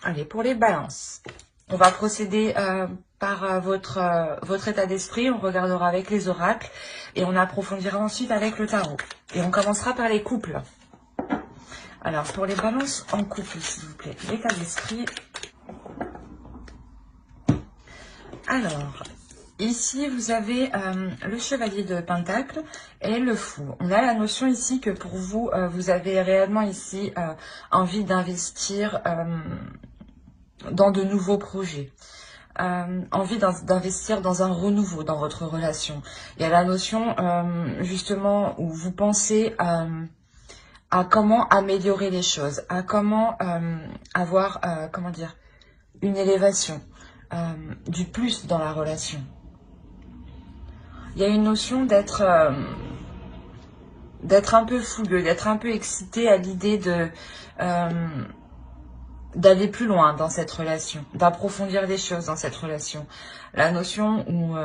Allez, pour les balances, on va procéder par votre état d'esprit. On regardera avec les oracles et on approfondira ensuite avec le tarot. Et on commencera par les couples. Alors, pour les balances en couple, s'il vous plaît, l'état d'esprit. Alors, ici, vous avez le chevalier de Pentacle et le fou. On a la notion ici que pour vous, vous avez réellement ici envie d'investir dans de nouveaux projets. Envie d'investir dans un renouveau dans votre relation. Il y a la notion justement où vous pensez à comment améliorer les choses, à comment avoir, comment dire, une élévation, du plus dans la relation. Il y a une notion d'être un peu fougueux, d'être un peu excité à l'idée de d'aller plus loin dans cette relation, d'approfondir des choses dans cette relation. La notion où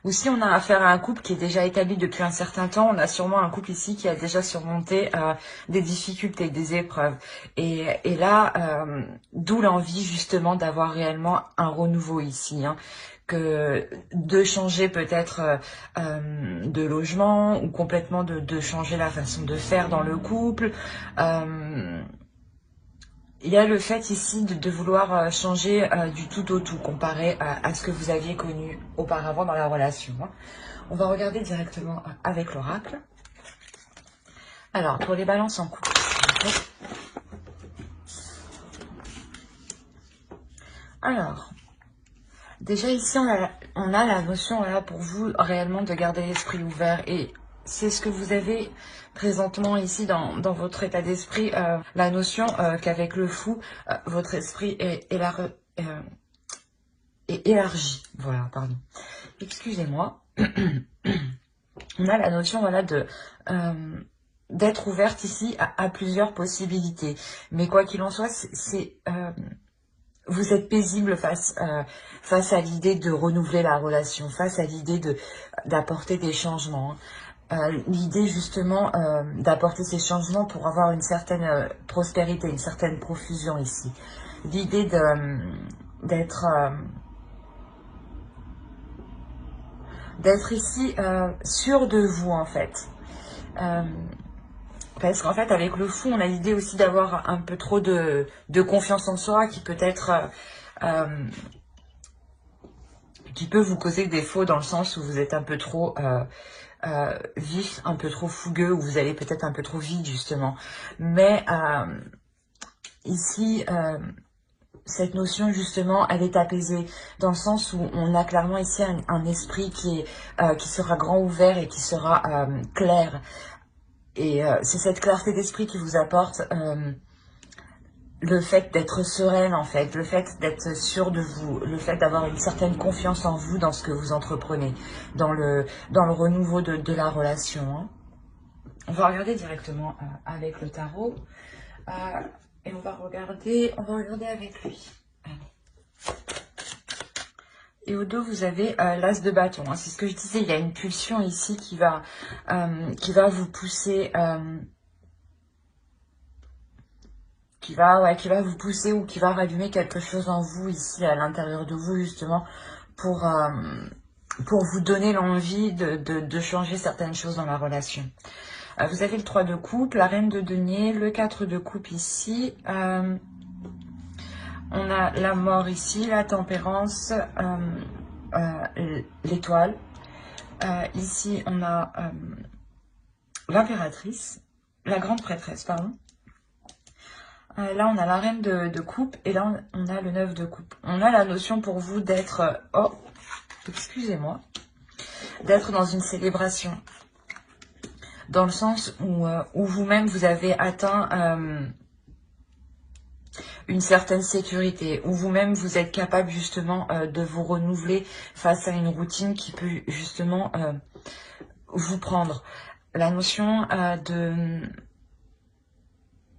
si on a affaire à un couple qui est déjà établi depuis un certain temps, on a sûrement un couple ici qui a déjà surmonté des difficultés, des épreuves. Et là, d'où l'envie justement d'avoir réellement un renouveau ici, hein, que de changer peut-être de logement ou complètement de changer la façon de faire dans le couple. Il y a le fait ici de vouloir changer du tout au tout comparé à ce que vous aviez connu auparavant dans la relation. On va regarder directement avec l'oracle. Alors, pour les balances en couple. Alors, déjà ici, on a la notion voilà, pour vous réellement de garder l'esprit ouvert. Et c'est ce que vous avez présentement ici dans votre état d'esprit. La notion qu'avec le fou, votre esprit est élargi. Voilà, pardon. Excusez-moi. On a la notion voilà, d'être ouverte ici à plusieurs possibilités. Mais quoi qu'il en soit, vous êtes paisible face à l'idée de renouveler la relation, face à l'idée d'apporter des changements. L'idée justement d'apporter ces changements pour avoir une certaine prospérité, une certaine profusion ici. L'idée d'être ici sûr de vous en fait. Parce qu'en fait, avec le fou, on a l'idée aussi d'avoir un peu trop de confiance en soi qui peut être... qui peut vous causer des défauts dans le sens où vous êtes un peu trop vif, un peu trop fougueux, ou vous allez peut-être un peu trop vite, justement. Mais ici... cette notion, justement, elle est apaisée, dans le sens où on a clairement ici un esprit qui sera grand ouvert et qui sera clair. Et c'est cette clarté d'esprit qui vous apporte le fait d'être sereine, en fait, le fait d'être sûr de vous, le fait d'avoir une certaine confiance en vous dans ce que vous entreprenez, dans le renouveau de la relation. Hein. On va regarder directement avec le tarot. Et on va regarder avec lui. Allez. Et au dos, vous avez l'as de bâton. Hein. C'est ce que je disais, il y a une pulsion ici qui va vous pousser... qui va vous pousser ou qui va rallumer quelque chose en vous, ici, à l'intérieur de vous, justement, pour vous donner l'envie de changer certaines choses dans la relation. Vous avez le 3 de coupe, la reine de denier, le 4 de coupe ici. On a la mort ici, la tempérance, l'étoile. Ici, on a l'impératrice, la grande prêtresse, pardon. Là, on a la reine de coupe et là, on a le 9 de coupe. On a la notion pour vous d'être... oh, excusez-moi. D'être dans une célébration. Dans le sens où vous-même, vous avez atteint une certaine sécurité. Où vous-même, vous êtes capable justement de vous renouveler face à une routine qui peut justement vous prendre. La notion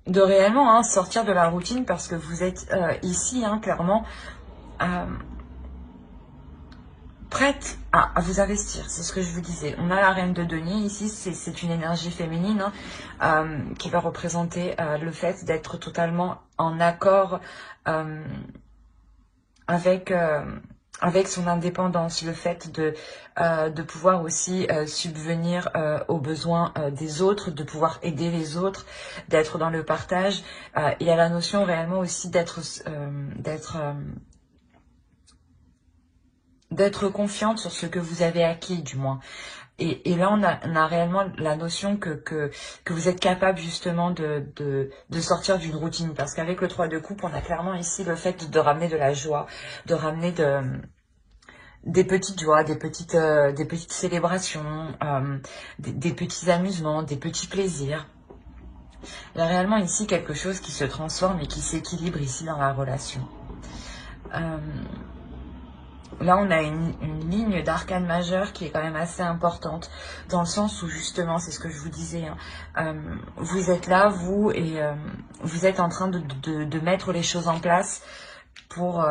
de réellement sortir de la routine parce que vous êtes ici, clairement, prête à vous investir. C'est ce que je vous disais. On a la reine de denier ici, c'est une énergie féminine qui va représenter le fait d'être totalement en accord avec son indépendance, le fait de pouvoir aussi subvenir aux besoins des autres, de pouvoir aider les autres, d'être dans le partage. Il y a la notion réellement aussi d'être confiante sur ce que vous avez acquis, du moins. Et là, on a réellement la notion que vous êtes capable justement de sortir d'une routine. Parce qu'avec le 3 de coupe, on a clairement ici le fait de ramener de la joie, de ramener des petites joies, des petites célébrations, des petits amusements, des petits plaisirs. Il y a réellement ici quelque chose qui se transforme et qui s'équilibre ici dans la relation. Là, on a une ligne d'arcane majeure qui est quand même assez importante, dans le sens où, justement, c'est ce que je vous disais, hein, vous êtes là, vous, et vous êtes en train de mettre les choses en place pour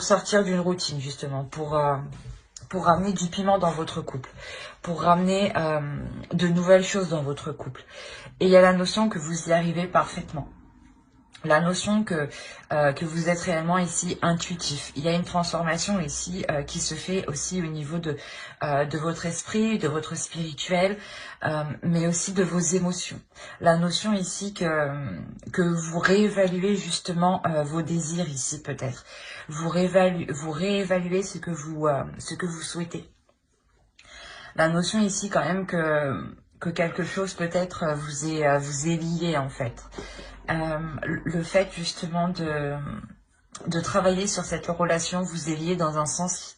sortir d'une routine, justement, pour ramener du piment dans votre couple, pour ramener de nouvelles choses dans votre couple. Et il y a la notion que vous y arrivez parfaitement. La notion que vous êtes réellement ici intuitif. Il y a une transformation ici qui se fait aussi au niveau de votre esprit, de votre spirituel, mais aussi de vos émotions. La notion ici que vous réévaluez justement vos désirs ici peut-être. Vous réévaluez ce que vous souhaitez. La notion ici quand même que quelque chose peut-être vous est lié en fait. Le fait justement de travailler sur cette relation vous est lié dans un sens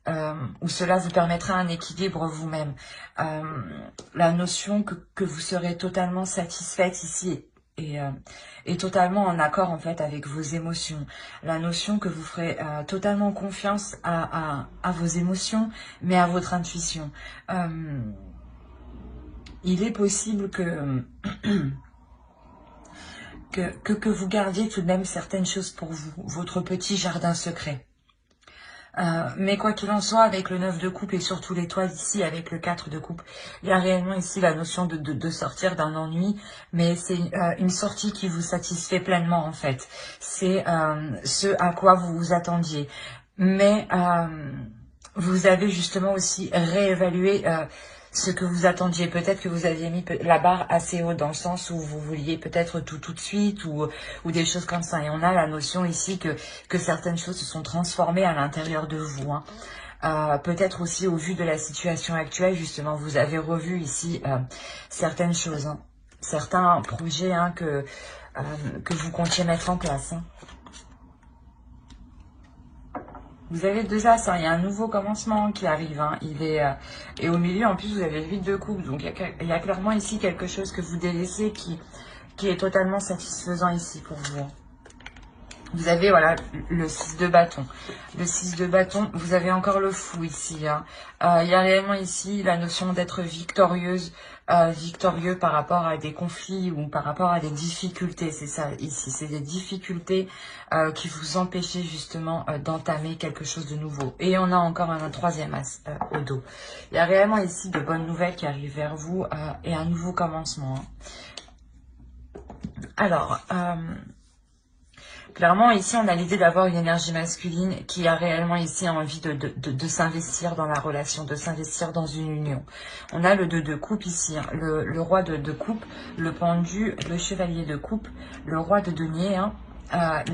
où cela vous permettra un équilibre vous-même. La notion que vous serez totalement satisfaite ici et totalement en accord en fait avec vos émotions. La notion que vous ferez totalement confiance à vos émotions, mais à votre intuition. Il est possible que vous gardiez tout de même certaines choses pour vous, votre petit jardin secret. Mais quoi qu'il en soit, avec le 9 de coupe et surtout l'étoile ici, avec le 4 de coupe, il y a réellement ici la notion de sortir d'un ennui, mais c'est une sortie qui vous satisfait pleinement en fait. C'est ce à quoi vous vous attendiez. Mais vous avez justement aussi réévalué ce que vous attendiez. Peut-être que vous aviez mis la barre assez haut dans le sens où vous vouliez peut-être tout de suite ou des choses comme ça. Et on a la notion ici que certaines choses se sont transformées à l'intérieur de vous. Hein. Peut-être aussi au vu de la situation actuelle, justement, vous avez revu ici certaines choses. Hein. Certains projets hein, que vous comptiez mettre en place. Hein. Vous avez 2 as, hein. Il y a un nouveau commencement qui arrive. Hein. Et au milieu, en plus, vous avez le 8 de coupe. Donc, il y a clairement ici quelque chose que vous délaissez qui est totalement satisfaisant ici pour vous. Vous avez, voilà, le 6 de bâton. Le 6 de bâton, vous avez encore le fou ici. Hein. Il y a réellement ici la notion d'être victorieuse, victorieux par rapport à des conflits ou par rapport à des difficultés. C'est ça ici, c'est des difficultés qui vous empêchaient justement d'entamer quelque chose de nouveau. Et on a encore un 3e as au dos. Il y a réellement ici de bonnes nouvelles qui arrivent vers vous et un nouveau commencement. Hein. Alors... clairement, ici, on a l'idée d'avoir une énergie masculine qui a réellement ici envie de s'investir dans la relation, de s'investir dans une union. On a le 2 de coupe ici, hein, le roi de coupe, le pendu, le chevalier de coupe, le roi de denier, hein,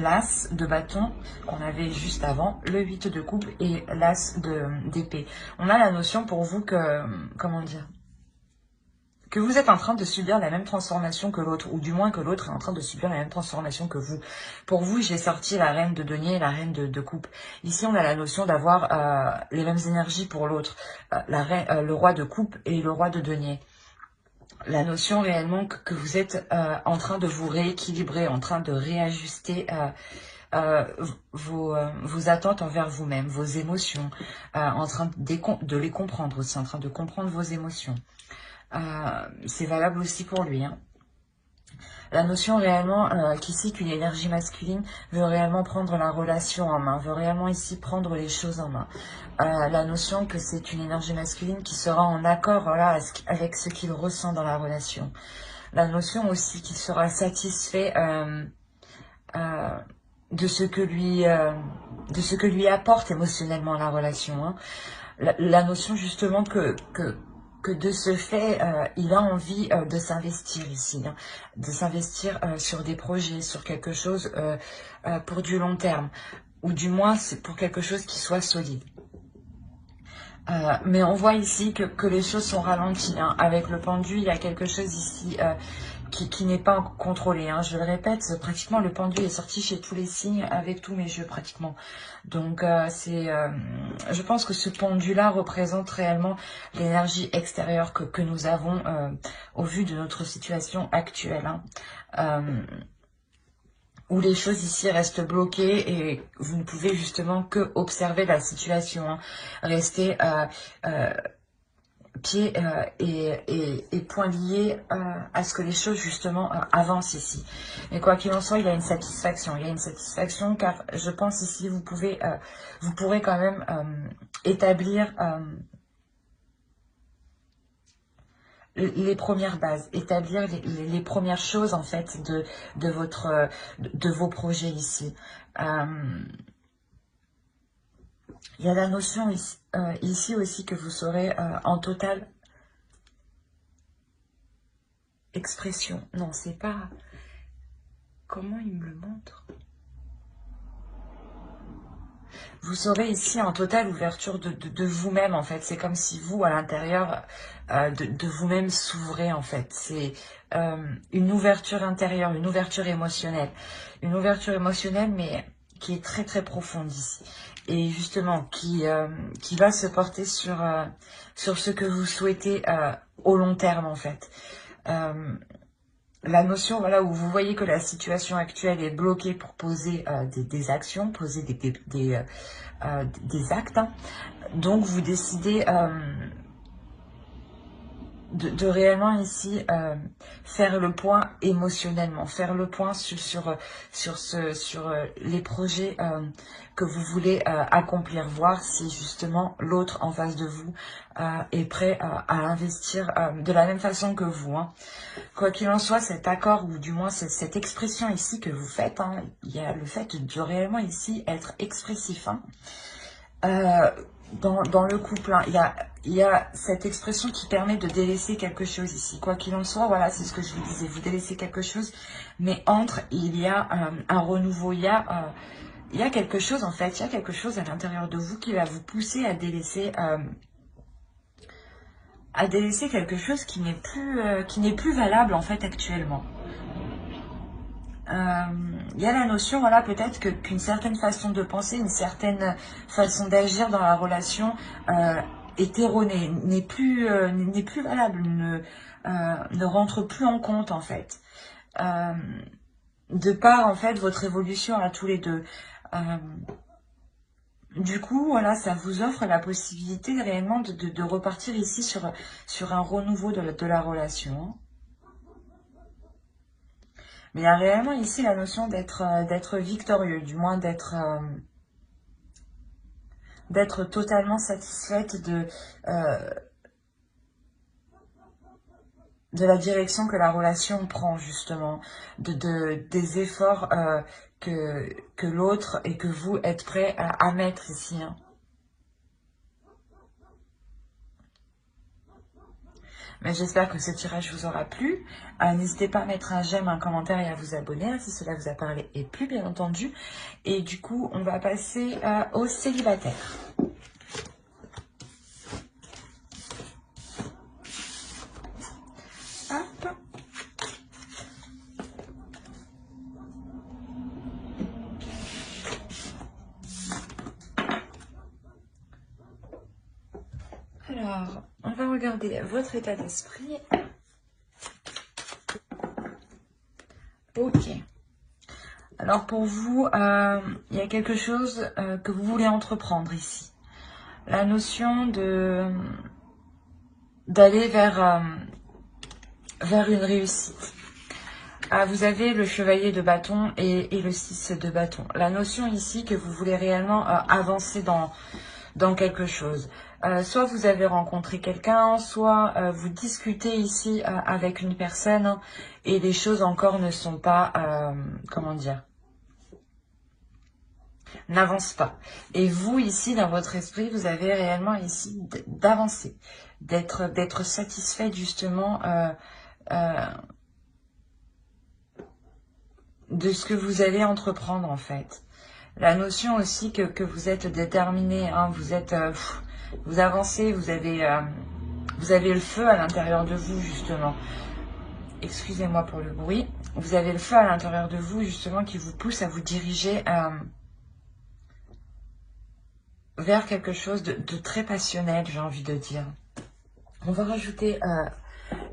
l'as de bâton qu'on avait juste avant, le 8 de coupe et l'as d'épée. On a la notion pour vous que, comment dire, que vous êtes en train de subir la même transformation que l'autre, ou du moins que l'autre est en train de subir la même transformation que vous. Pour vous, j'ai sorti la reine de denier et la reine de coupe. Ici, on a la notion d'avoir les mêmes énergies pour l'autre, le roi de coupe et le roi de denier. La notion réellement que vous êtes en train de vous rééquilibrer, en train de réajuster vos attentes envers vous-même, vos émotions, en train de les comprendre aussi, en train de comprendre vos émotions. C'est valable aussi pour lui. Hein. La notion réellement qu'ici, qu'une énergie masculine veut réellement prendre la relation en main, veut réellement ici prendre les choses en main. La notion que c'est une énergie masculine qui sera en accord voilà, avec ce qu'il ressent dans la relation. La notion aussi qu'il sera satisfait de ce que lui apporte émotionnellement la relation. Hein. La notion justement que de ce fait, il a envie de s'investir ici, hein, de s'investir sur des projets, sur quelque chose pour du long terme, ou du moins c'est pour quelque chose qui soit solide. Mais on voit ici que les choses sont ralenties. Hein. Avec le pendu, il y a quelque chose ici qui n'est pas contrôlé. Hein. Je le répète, pratiquement le pendu est sorti chez tous les signes avec tous mes jeux pratiquement. Donc je pense que ce pendu-là représente réellement l'énergie extérieure que nous avons au vu de notre situation actuelle. Hein. Où les choses ici restent bloquées et vous ne pouvez justement que observer la situation, hein. Rester pieds et poings liés à ce que les choses justement avancent ici. Mais quoi qu'il en soit, il y a une satisfaction. Il y a une satisfaction car je pense ici vous pourrez quand même établir les premières bases, établir les premières choses en fait de vos projets ici. Il y a la notion ici aussi que vous serez en totale expression. Non, c'est pas... Comment il me le montre? Vous serez ici en totale ouverture de vous-même, en fait. C'est comme si vous, à l'intérieur de vous-même, s'ouvrez, en fait. C'est une ouverture intérieure, une ouverture émotionnelle. Une ouverture émotionnelle, mais qui est très, très profonde ici. Et justement, qui va se porter sur ce que vous souhaitez au long terme, en fait. La notion, voilà, où vous voyez que la situation actuelle est bloquée pour poser des actions, poser des actes. Hein. Donc, vous décidez de réellement ici faire le point émotionnellement, faire le point sur les projets que vous voulez accomplir, voir si justement l'autre en face de vous est prêt à investir de la même façon que vous. Hein. Quoi qu'il en soit, cet accord, ou du moins cette expression ici que vous faites, hein, il y a le fait de réellement ici être expressif. Hein. Dans le couple, hein, il y a cette expression qui permet de délaisser quelque chose ici. Quoi qu'il en soit, voilà, c'est ce que je vous disais, vous délaissez quelque chose, mais il y a un renouveau, il y a quelque chose en fait, il y a quelque chose à l'intérieur de vous qui va vous pousser à délaisser quelque chose qui n'est plus valable en fait actuellement. Il y a la notion, voilà, peut-être qu'une certaine façon de penser, une certaine façon d'agir dans la relation est erronée, n'est plus valable, ne rentre plus en compte en fait. De par en fait votre évolution à tous les deux. Du coup, voilà, ça vous offre la possibilité réellement de repartir ici sur un renouveau de la relation. Mais il y a réellement ici la notion d'être victorieux, du moins d'être totalement satisfaite de la direction que la relation prend, justement, des efforts que l'autre et que vous êtes prêts à mettre ici. Hein. Mais j'espère que ce tirage vous aura plu. N'hésitez pas à mettre un j'aime, un commentaire et à vous abonner hein, si cela vous a parlé et plu, bien entendu. Et du coup, on va passer aux célibataires. Hop. Alors, on va regarder votre état d'esprit. Ok. Alors pour vous, il y a quelque chose que vous voulez entreprendre ici. La notion d'aller vers une réussite. Ah, vous avez le chevalier de bâton et le 6 de bâton. La notion ici que vous voulez réellement avancer dans quelque chose. Soit vous avez rencontré quelqu'un, soit vous discutez ici avec une personne hein, et les choses encore ne sont pas, comment dire, n'avancent pas. Et vous ici, dans votre esprit, vous avez réellement ici d'avancer, d'être satisfait justement de ce que vous allez entreprendre en fait. La notion aussi que vous êtes déterminé, hein, vous êtes, vous avancez, vous avez le feu à l'intérieur de vous justement. Excusez-moi pour le bruit. Vous avez le feu à l'intérieur de vous justement qui vous pousse à vous diriger vers quelque chose de très passionnel, j'ai envie de dire. On va rajouter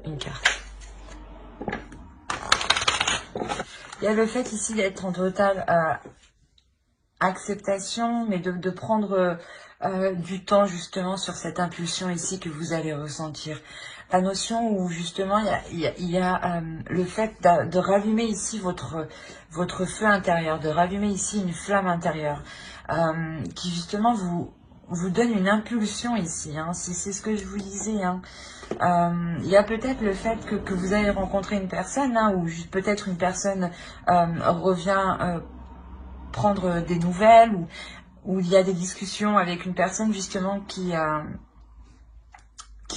une carte. Il y a le fait ici d'être en totale acceptation, mais de prendre du temps justement sur cette impulsion ici que vous allez ressentir. La notion où justement il y a le fait de rallumer ici votre feu intérieur, de rallumer ici une flamme intérieure qui justement vous donne une impulsion ici, hein, c'est ce que je vous disais. Hein. Il y a peut-être le fait que vous allez rencontrer une personne, hein, ou peut-être une personne revient prendre des nouvelles, ou il y a des discussions avec une personne justement qui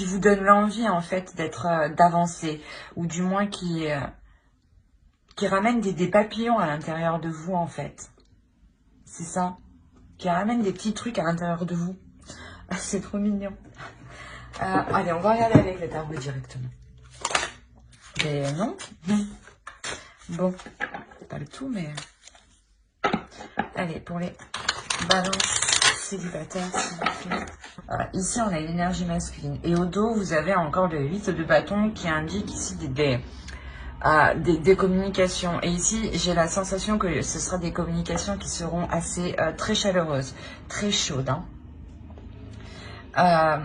vous donne l'envie en fait d'avancer, ou du moins qui ramène des papillons à l'intérieur de vous en fait. C'est ça. Qui ramène des petits trucs à l'intérieur de vous. C'est trop mignon. Allez, on va regarder avec le tarot directement. Mais non. Bon, pas le tout, mais... Allez, pour les balances célibataires, s'il vous plaît. Voilà, ici, on a l'énergie masculine. Et au dos, vous avez encore le 8 de bâton qui indique ici des communications. Et ici, j'ai la sensation que ce sera des communications qui seront assez très chaleureuses, très chaudes. Hein.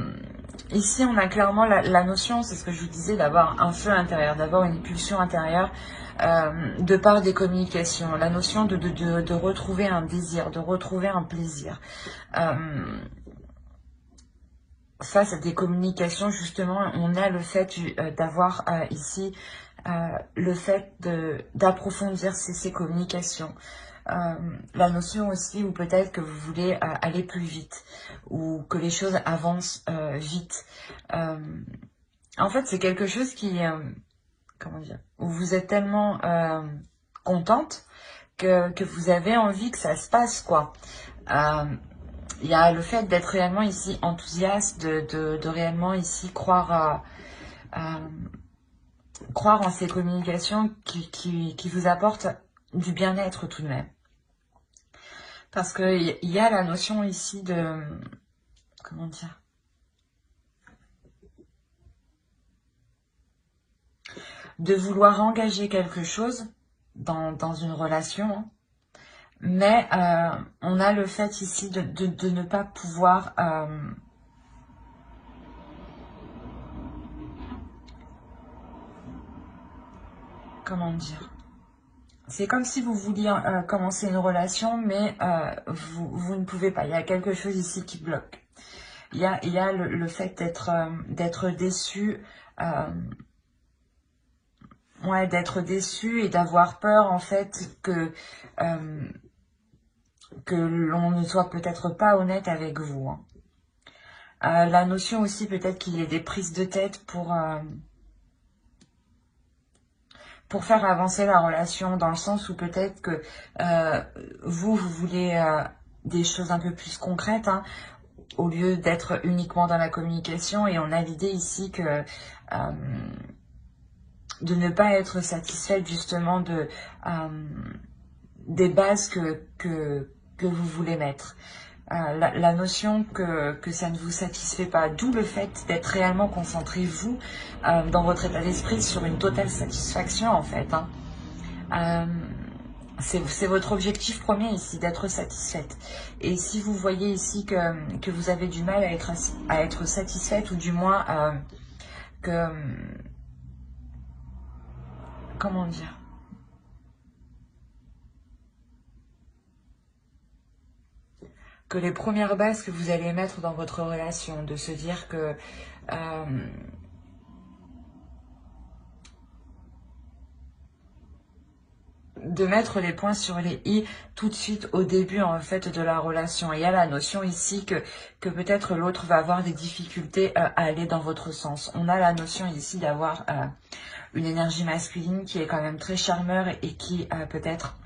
Ici, on a clairement la notion, c'est ce que je vous disais, d'avoir un feu intérieur, d'avoir une pulsion intérieure de par des communications. La notion de retrouver un désir, de retrouver un plaisir. Face à des communications, justement, on a le fait d'avoir ici le fait d'approfondir ces communications. La notion aussi où peut-être que vous voulez aller plus vite ou que les choses avancent vite. En fait, c'est quelque chose qui, comment dire, où vous êtes tellement contente que vous avez envie que ça se passe, quoi. Il y a le fait d'être réellement ici enthousiaste, de réellement ici croire en ces communications qui vous apportent du bien-être tout de même. Parce qu'il y a la notion ici de... Comment dire? De vouloir engager quelque chose dans une relation. Hein. Mais on a le fait ici de ne pas pouvoir... comment dire? C'est comme si vous vouliez commencer une relation, mais vous ne pouvez pas. Il y a quelque chose ici qui bloque. Il y a le fait d'être déçu, ouais, d'être déçu et d'avoir peur en fait que l'on ne soit peut-être pas honnête avec vous. Hein. La notion aussi peut-être qu'il y ait des prises de tête pour faire avancer la relation, dans le sens où peut-être que vous voulez des choses un peu plus concrètes, hein, au lieu d'être uniquement dans la communication. Et on a l'idée ici que de ne pas être satisfaite justement des bases que vous voulez mettre. La notion que ça ne vous satisfait pas, d'où le fait d'être réellement concentré, vous, dans votre état d'esprit, sur une totale satisfaction, en fait. Hein. C'est votre objectif premier ici, d'être satisfaite. Et si vous voyez ici que vous avez du mal à être satisfaite, ou du moins que... comment dire, que les premières bases que vous allez mettre dans votre relation, de se dire que de mettre les points sur les i tout de suite au début en fait de la relation. Et il y a la notion ici que peut-être l'autre va avoir des difficultés à aller dans votre sens. On a la notion ici d'avoir une énergie masculine qui est quand même très charmeur et qui peut-être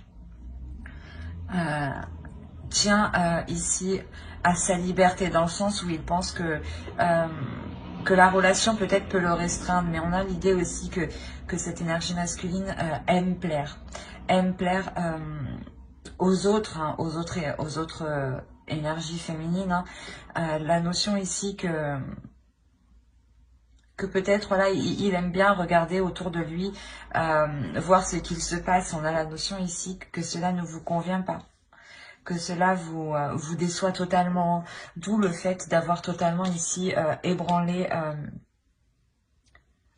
tient ici à sa liberté, dans le sens où il pense que la relation peut-être peut le restreindre, mais on a l'idée aussi que cette énergie masculine aime plaire aux autres, hein, aux autres énergies féminines. Hein. La notion ici que peut-être, voilà, il aime bien regarder autour de lui, voir ce qu'il se passe. On a la notion ici que cela ne vous convient pas, que cela vous déçoit totalement, d'où le fait d'avoir totalement ici ébranlé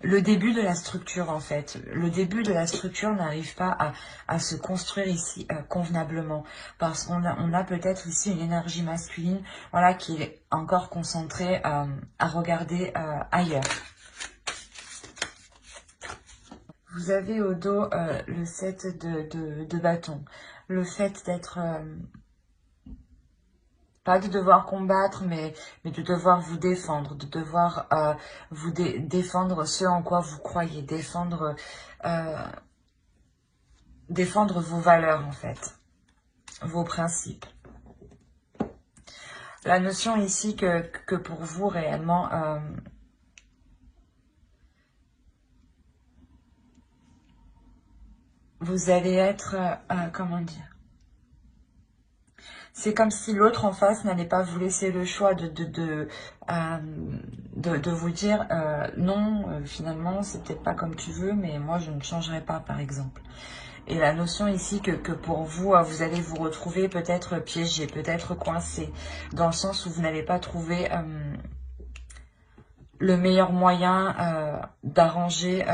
le début de la structure en fait. Le début de la structure n'arrive pas à se construire ici convenablement, parce qu'on a peut-être ici une énergie masculine, voilà, qui est encore concentrée à regarder ailleurs. Vous avez au dos le 7 de bâton, le fait d'être... pas de devoir combattre, mais de devoir vous défendre, de devoir vous défendre ce en quoi vous croyez, défendre vos valeurs en fait, vos principes. La notion ici que pour vous réellement, vous allez être, comment dire, c'est comme si l'autre en face n'allait pas vous laisser le choix de vous dire non, finalement, c'est peut-être pas comme tu veux, mais moi, je ne changerai pas, par exemple. Et la notion ici que pour vous, vous allez vous retrouver peut-être piégé, peut-être coincé, dans le sens où vous n'allez pas trouvé le meilleur moyen d'arranger,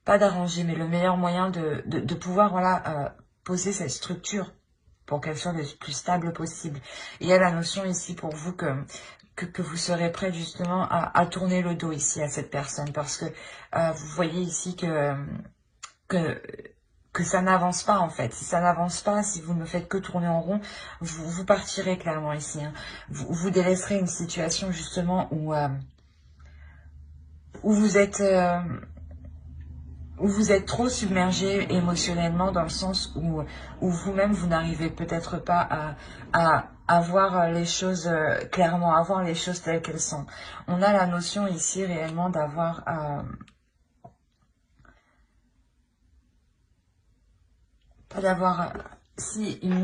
pas d'arranger, mais le meilleur moyen de pouvoir, voilà, poser cette structure pour qu'elle soit le plus stable possible. Et il y a la notion ici pour vous que vous serez prêt justement à tourner le dos ici à cette personne, parce que vous voyez ici que ça n'avance pas en fait. Si ça n'avance pas, si vous ne faites que tourner en rond, vous partirez clairement ici. Hein. Vous délaisserez une situation justement où vous êtes... où vous êtes trop submergé émotionnellement, dans le sens où vous-même, vous n'arrivez peut-être pas à voir les choses clairement, à voir les choses telles qu'elles sont. On a la notion ici réellement d'avoir... pas d'avoir... si une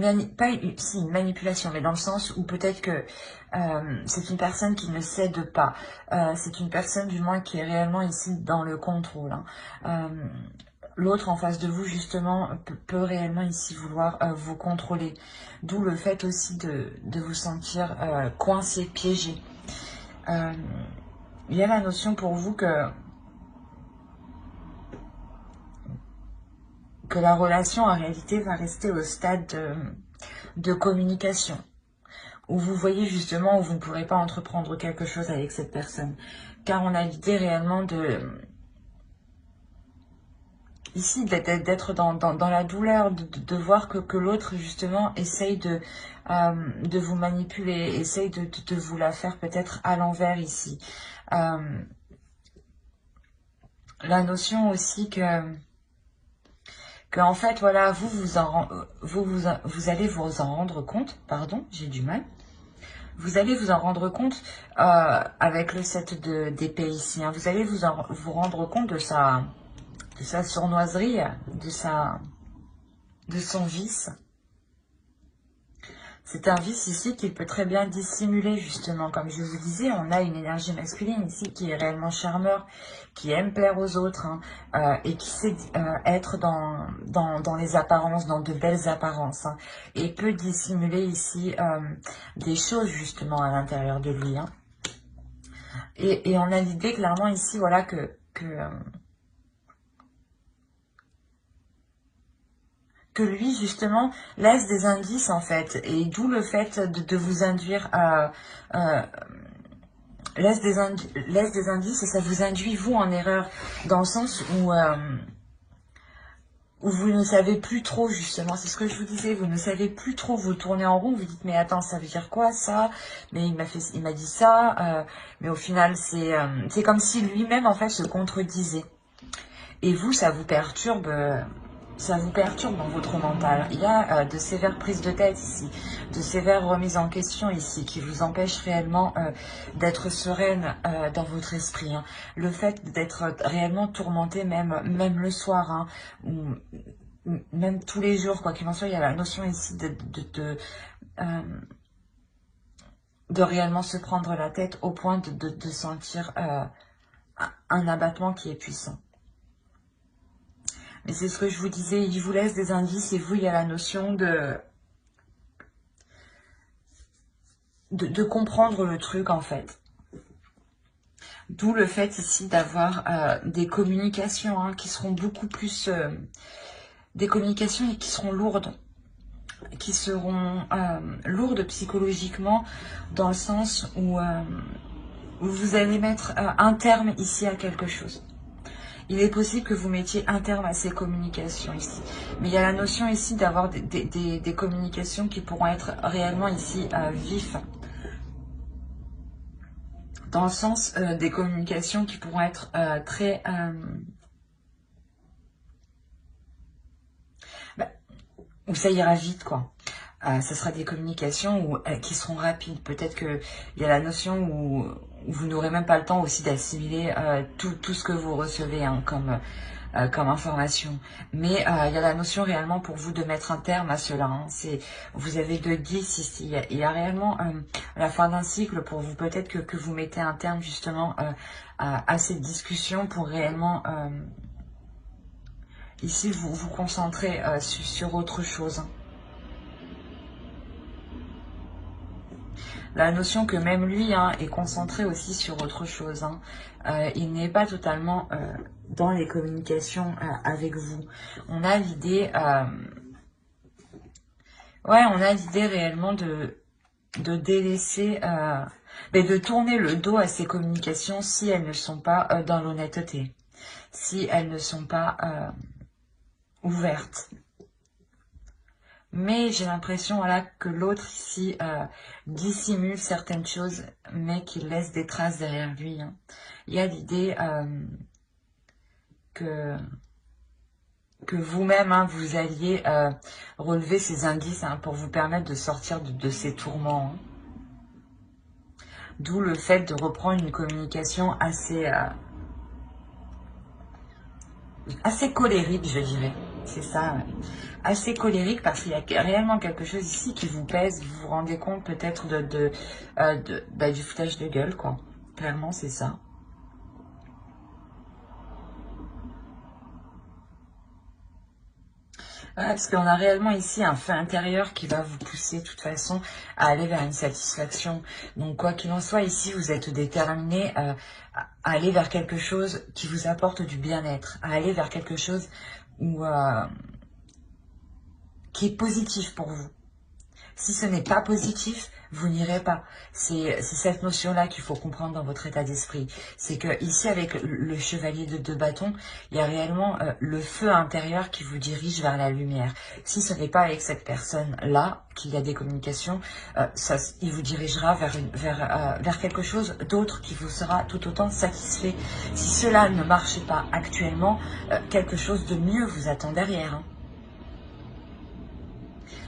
manipulation, mais dans le sens où peut-être que c'est une personne qui ne cède pas. C'est une personne du moins qui est réellement ici dans le contrôle. Hein. L'autre en face de vous, justement, peut réellement ici vouloir vous contrôler. D'où le fait aussi de vous sentir coincé, piégé. Il y a la notion pour vous que la relation, en réalité, va rester au stade de communication. Où vous voyez justement où vous ne pourrez pas entreprendre quelque chose avec cette personne. Car on a l'idée réellement ici d'être dans la douleur, de voir que l'autre justement essaye de vous manipuler, essaye de vous la faire peut-être à l'envers ici. La notion aussi que en fait voilà, vous allez vous en rendre compte, pardon, j'ai du mal. Vous allez vous en rendre compte avec le 7 d'épée ici. Hein. Vous allez vous rendre compte de sa sournoiserie, de son vice. C'est un vice ici qu'il peut très bien dissimuler justement. Comme je vous disais, on a une énergie masculine ici qui est réellement charmeur, qui aime plaire aux autres et qui sait être dans les apparences, dans de belles apparences. Hein, et peut dissimuler ici des choses justement à l'intérieur de lui. Hein. Et on a l'idée clairement ici, voilà, que que lui, justement, laisse des indices, en fait. Et d'où le fait de vous induire laisse des indices et ça vous induit, vous, en erreur. Dans le sens où vous ne savez plus trop, justement, c'est ce que je vous disais, vous ne savez plus trop, vous tournez en rond, vous dites, mais attends, ça veut dire quoi, ça? Mais il m'a dit ça, mais au final, c'est comme si lui-même, en fait, se contredisait. Et vous, ça vous perturbe dans votre mental. Il y a de sévères prises de tête ici, de sévères remises en question ici, qui vous empêchent réellement d'être sereine dans votre esprit. Hein. Le fait d'être réellement tourmenté, même le soir, hein, ou même tous les jours, quoi qu'il en soit, il y a la notion ici de réellement se prendre la tête au point de sentir un abattement qui est puissant. Mais c'est ce que je vous disais, il vous laisse des indices et vous, il y a la notion de comprendre le truc en fait. D'où le fait ici d'avoir des communications hein, qui seront beaucoup plus... des communications qui seront lourdes. Qui seront lourdes psychologiquement dans le sens où vous allez mettre un terme ici à quelque chose. Il est possible que vous mettiez un terme à ces communications ici. Mais il y a la notion ici d'avoir des communications qui pourront être réellement ici vives. Dans le sens des communications qui pourront être très... où ça ira vite, quoi. Ce sera des communications qui seront rapides. Peut-être qu'il y a la notion où vous n'aurez même pas le temps aussi d'assimiler tout ce que vous recevez hein, comme information. Mais il y a la notion réellement pour vous de mettre un terme à cela. Hein. Vous avez 10 ici. Il y a réellement la fin d'un cycle pour vous. Peut-être que vous mettez un terme justement à cette discussion pour réellement... ici, vous concentrer sur autre chose. Hein. La notion que même lui hein, est concentré aussi sur autre chose. Hein. Il n'est pas totalement dans les communications avec vous. On a l'idée... ouais, on a l'idée réellement de délaisser... mais de tourner le dos à ces communications si elles ne sont pas dans l'honnêteté. Si elles ne sont pas ouvertes. Mais j'ai l'impression voilà, que l'autre ici dissimule certaines choses, mais qu'il laisse des traces derrière lui. Hein. Il y a l'idée que vous-même, hein, vous alliez relever ces indices hein, pour vous permettre de sortir de ces tourments. Hein. D'où le fait de reprendre une communication assez colérique, je dirais. C'est ça, ouais. Assez colérique parce qu'il y a réellement quelque chose ici qui vous pèse. Vous vous rendez compte peut-être du foutage de gueule, quoi. Clairement, c'est ça. Ouais, parce qu'on a réellement ici un fait intérieur qui va vous pousser de toute façon à aller vers une satisfaction. Donc quoi qu'il en soit, ici vous êtes déterminé à aller vers quelque chose qui vous apporte du bien-être, à aller vers quelque chose qui est positif pour vous. Si ce n'est pas positif, vous n'irez pas. C'est cette notion-là qu'il faut comprendre dans votre état d'esprit. C'est que ici, avec le chevalier de 2 bâtons, il y a réellement le feu intérieur qui vous dirige vers la lumière. Si ce n'est pas avec cette personne-là qu'il y a des communications, il vous dirigera vers quelque chose d'autre qui vous sera tout autant satisfait. Si cela ne marche pas actuellement, quelque chose de mieux vous attend derrière. Hein.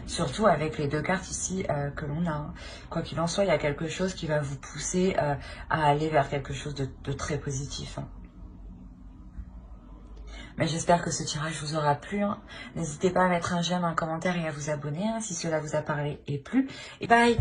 Surtout avec les 2 cartes ici que l'on a. Hein. Quoi qu'il en soit, il y a quelque chose qui va vous pousser à aller vers quelque chose de très positif. Hein. Mais j'espère que ce tirage vous aura plu. Hein. N'hésitez pas à mettre un j'aime, un commentaire et à vous abonner hein, si cela vous a parlé et plu. Et bye!